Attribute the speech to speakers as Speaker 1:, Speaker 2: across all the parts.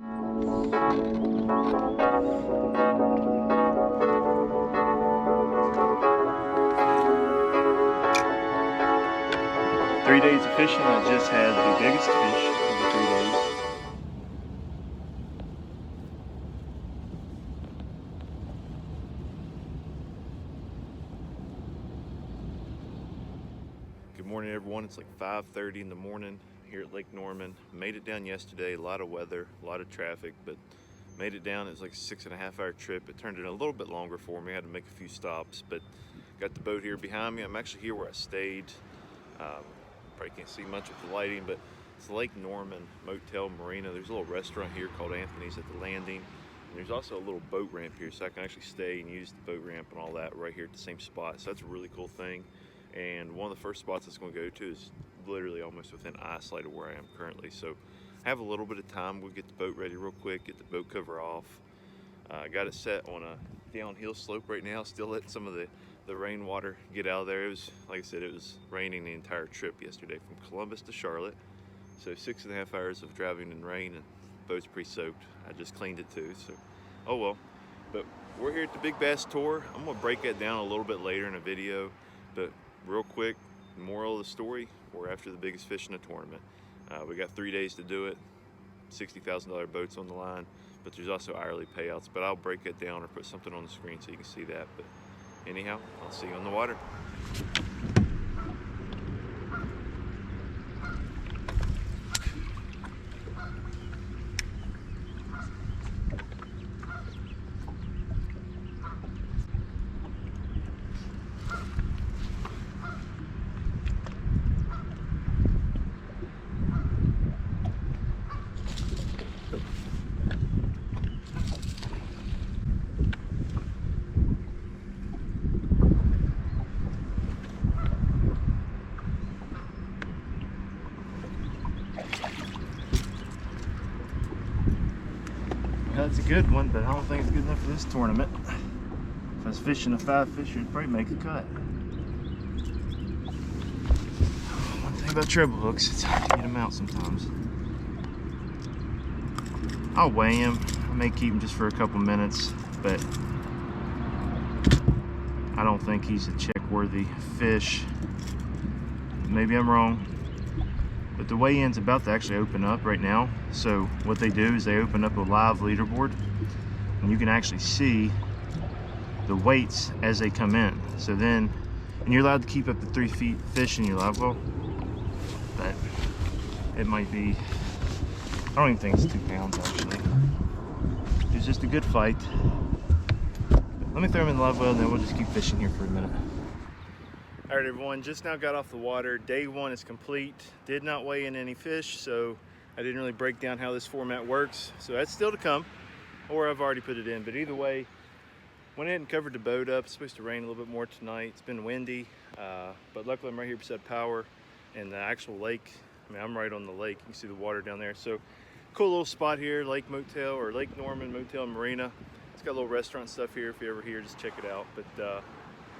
Speaker 1: 3 days of fishing, I just had the biggest fish of the 3 days. Good morning, everyone. It's like 5:30 in the morning here at Lake Norman. Made it down yesterday. A lot of weather, a lot of traffic, but made it down. It was like a 6.5-hour trip. It turned in a little bit longer for me. I had to make a few stops, but got the boat here behind me. I'm actually here where I stayed. Probably can't see much with the lighting, but it's Lake Norman Motel Marina. There's a little restaurant here called Anthony's at the landing. And there's also a little boat ramp here, so I can actually stay and use the boat ramp and all that right here at the same spot. So that's a really cool thing. And one of the first spots it's going to go to is literally almost within eyesight of where I am currently. So I have a little bit of time. We'll get the boat ready real quick, get the boat cover off. Got it set on a downhill slope right now. Still letting some of the rainwater get out of there. It was, like I said, it was raining the entire trip yesterday from Columbus to Charlotte. So 6.5 hours of driving in rain, and the boat's pretty soaked. I just cleaned it too, so oh well. But we're here at the Big Bass Tour. I'm gonna break that down a little bit later in a video, but real quick, moral of the story, we're after the biggest fish in the tournament. We got 3 days to do it, $60,000 boats on the line, but there's also hourly payouts. But I'll break it down or put something on the screen so you can see that. But anyhow, I'll see you on the water. That's a good one, but I don't think it's good enough for this tournament. If I was fishing a 5-fisher, it'd probably make a cut. One thing about treble hooks, it's hard to get them out sometimes. I'll weigh him. I may keep him just for a couple minutes, but I don't think he's a check-worthy fish. Maybe I'm wrong. But the weigh-in's about to actually open up right now. So what they do is they open up a live leaderboard, and you can actually see the weights as they come in. So then, and you're allowed to keep up to 3 feet fish in your live well, but it might be, I don't even think it's 2 pounds actually. It's just a good fight. Let me throw him in the live well, and then we'll just keep fishing here for a minute. All right, everyone, just now got off the water. Day one is complete. Did not weigh in any fish, so I didn't really break down how this format works. So that's still to come, or I've already put it in. But either way, went ahead and covered the boat up. It's supposed to rain a little bit more tonight. It's been windy, but luckily I'm right here beside power and the actual lake. I mean, I'm right on the lake. You can see the water down there. So cool little spot here, Lake Motel, or Lake Norman Motel Marina. It's got a little restaurant stuff here. If you're ever here, just check it out. But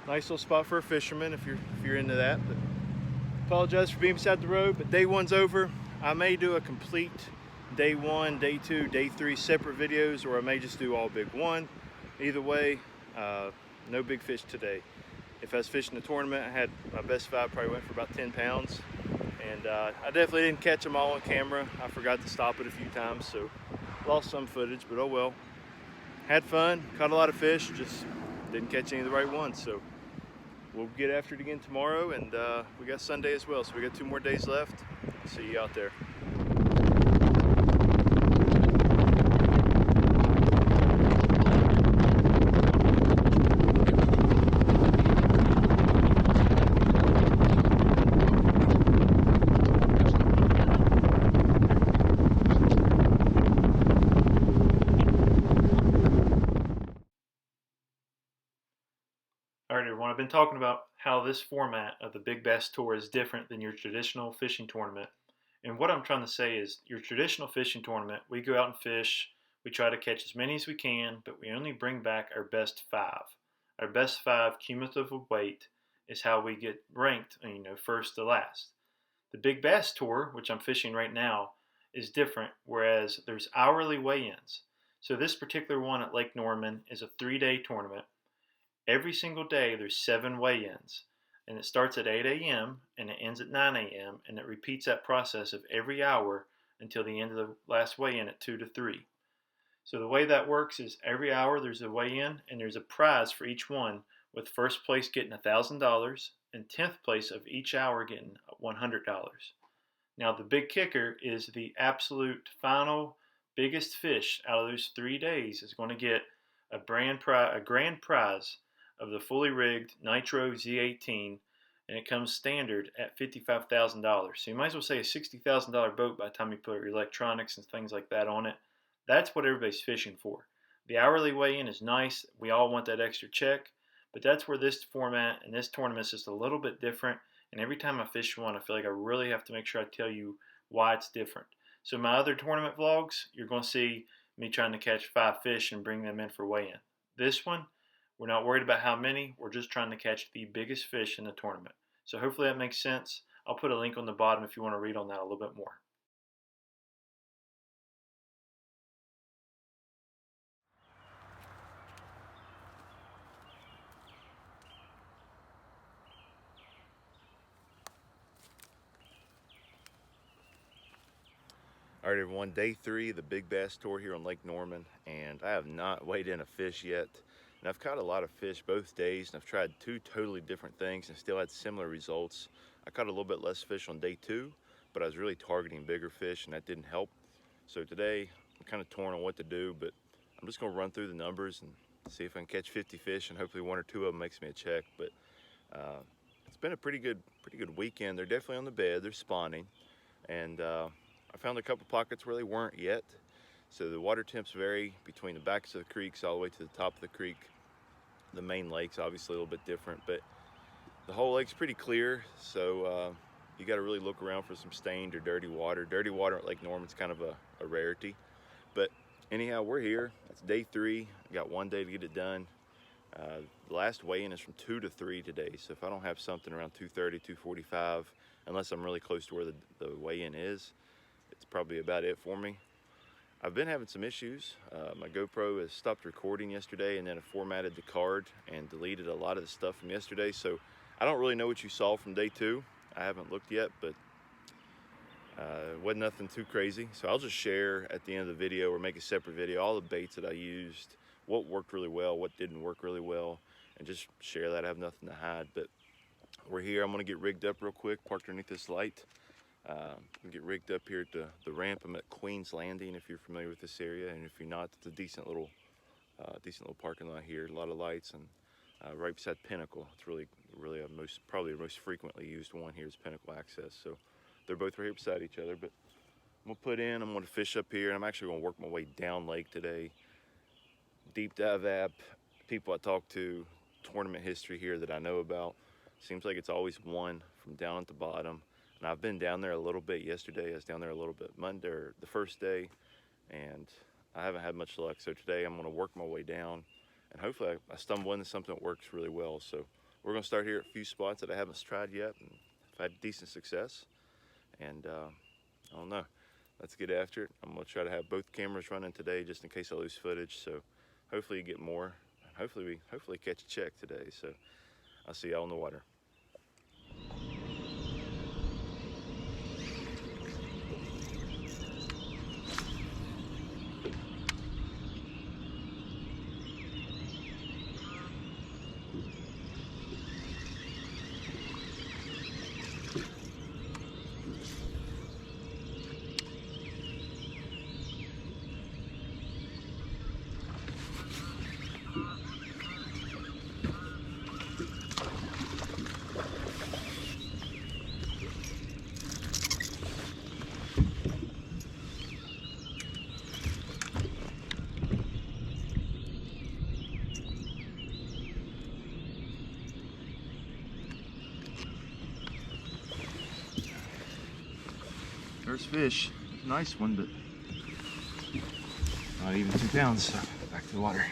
Speaker 1: nice little spot for a fisherman if you're into that. But apologize for being beside the road, but day one's over. I may do a complete day one, day two, day three separate videos, or I may just do all big one. Either way, no big fish today. If I was fishing the tournament, I had my best five probably went for about 10 pounds. And I definitely didn't catch them all on camera. I forgot to stop it a few times, so lost some footage, but oh well. Had fun, caught a lot of fish, just didn't catch any of the right ones. So we'll get after it again tomorrow, and we got Sunday as well, so we got 2 more days left. See you out there. All right, everyone, I've been talking about how this format of the Big Bass Tour is different than your traditional fishing tournament. And what I'm trying to say is your traditional fishing tournament, we go out and fish, we try to catch as many as we can, but we only bring back our best 5. Our best 5 cumulative weight is how we get ranked, first to last. The Big Bass Tour, which I'm fishing right now, is different, whereas there's hourly weigh-ins. So this particular one at Lake Norman is a 3-day tournament. Every single day there's 7 weigh-ins, and it starts at 8 a.m. and it ends at 9 a.m. and it repeats that process of every hour until the end of the last weigh-in at 2 to 3. So the way that works is every hour there's a weigh-in and there's a prize for each one, with first place getting $1,000 and 10th place of each hour getting $100. Now the big kicker is the absolute final biggest fish out of those 3 days is going to get a grand prize of the fully rigged Nitro Z18, and it comes standard at $55,000. So you might as well say a $60,000 boat by the time you put your electronics and things like that on it. That's what everybody's fishing for. The hourly weigh-in is nice. We all want that extra check, but that's where this format and this tournament is just a little bit different. And every time I fish one, I feel like I really have to make sure I tell you why it's different. So my other tournament vlogs, you're going to see me trying to catch 5 fish and bring them in for weigh-in. This one, we're not worried about how many. We're just trying to catch the biggest fish in the tournament. So hopefully that makes sense. I'll put a link on the bottom if you want to read on that a little bit more.
Speaker 2: All right, everyone, day 3 of the Big Bass Tour here on Lake Norman, and I have not weighed in a fish yet. And I've caught a lot of fish both days, and I've tried 2 totally different things and still had similar results. I caught a little bit less fish on day 2, but I was really targeting bigger fish, and that didn't help. So today, I'm kind of torn on what to do, but I'm just gonna run through the numbers and see if I can catch 50 fish, and hopefully 1 or 2 of them makes me a check. But it's been a pretty good weekend. They're definitely on the bed, they're spawning, and I found a couple pockets where they weren't yet. So the water temps vary between the backs of the creeks all the way to the top of the creek. The main lake's obviously a little bit different, but the whole lake's pretty clear. So you got to really look around for some stained or dirty water. Dirty water at Lake Norman's kind of a rarity. But anyhow, we're here. It's day 3. I got 1 day to get it done. The last weigh-in is from 2 to 3 today. So if I don't have something around 2:30, 2:45, unless I'm really close to where the weigh-in is, it's probably about it for me. I've been having some issues. My GoPro has stopped recording yesterday, and then I formatted the card and deleted a lot of the stuff from yesterday. So I don't really know what you saw from day 2. I haven't looked yet, but it wasn't nothing too crazy. So I'll just share at the end of the video, or make a separate video, all the baits that I used, what worked really well, what didn't work really well, and just share that. I have nothing to hide. But we're here. I'm gonna get rigged up real quick, parked underneath this light. Get rigged up here at the ramp. I'm at Queen's Landing, if you're familiar with this area, and if you're not, it's a decent little parking lot here. A lot of lights, and right beside Pinnacle. It's really probably the most frequently used one here is Pinnacle Access. So they're both right here beside each other. But I'm gonna fish up here, and I'm actually gonna work my way down lake today. Deep dive app, people I talk to, tournament history here that I know about. Seems like it's always one from down at the bottom. And I've been down there a little bit yesterday. I was down there a little bit Monday, or the first day, and I haven't had much luck. So today I'm gonna work my way down, and hopefully I stumble into something that works really well. So we're gonna start here at a few spots that I haven't tried yet, and I've had decent success. And I don't know, let's get after it. I'm gonna try to have both cameras running today just in case I lose footage. So hopefully you get more. Hopefully catch a check today. So I'll see y'all in the water. There's fish, nice one, but not even 2 pounds. So back to the water.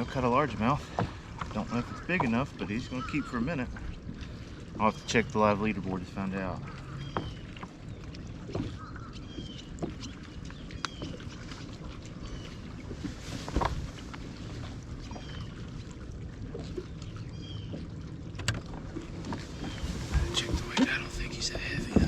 Speaker 1: cut a largemouth. Don't know if it's big enough, but he's gonna keep for a minute. I'll have to check the live leaderboard to find out. Check the weight. I don't think he's that heavy though.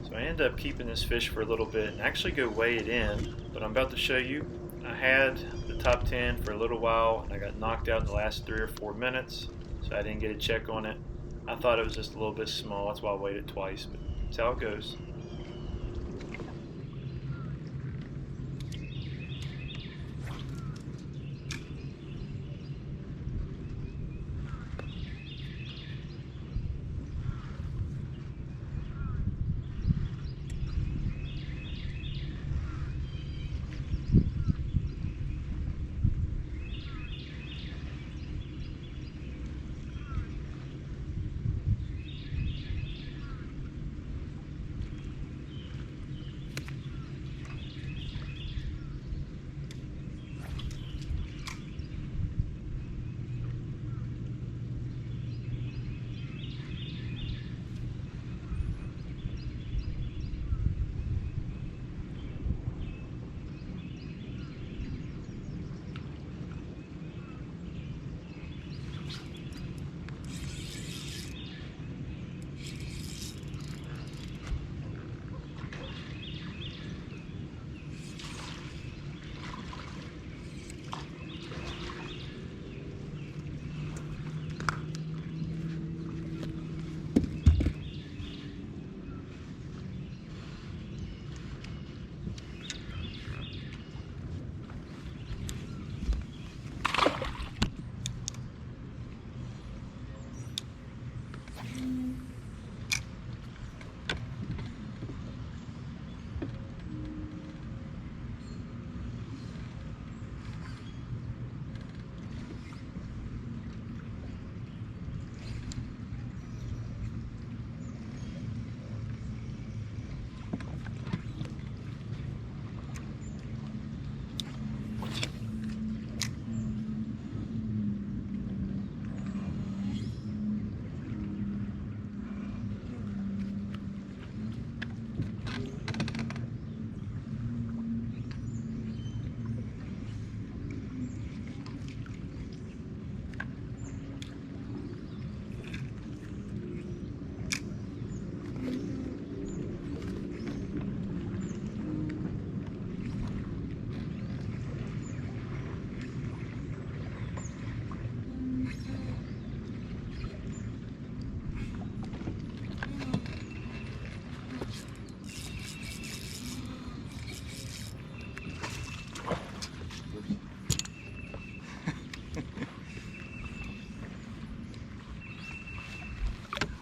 Speaker 3: So I ended up keeping this fish for a little bit and actually go weigh it in, but I'm about to show you. I had the top 10 for a little while and I got knocked out in the last 3 or 4 minutes, so I didn't get a check on it. I thought it was just a little bit small, that's why I weighed it twice, but that's how it goes.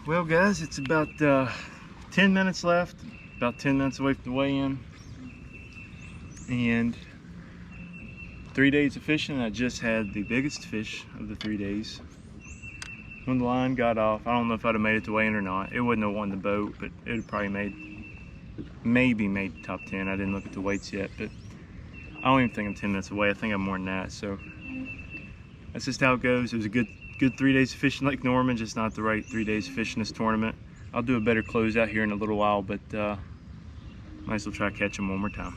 Speaker 1: Well guys, it's about 10 minutes left, about 10 minutes away from the weigh-in, and 3 days of fishing. I just had the biggest fish of the 3 days. When the line got off, I don't know if I'd have made it to weigh-in or not. It wouldn't have won the boat, but it would probably maybe made the top 10. I didn't look at the weights yet, but I don't even think I'm 10 minutes away. I think I'm more than that, so that's just how it goes. It was a good 3 days of fishing Lake Norman, just not the right 3 days of fishing this tournament. I'll do a better closeout here in a little while, but might as well try to catch them one more time.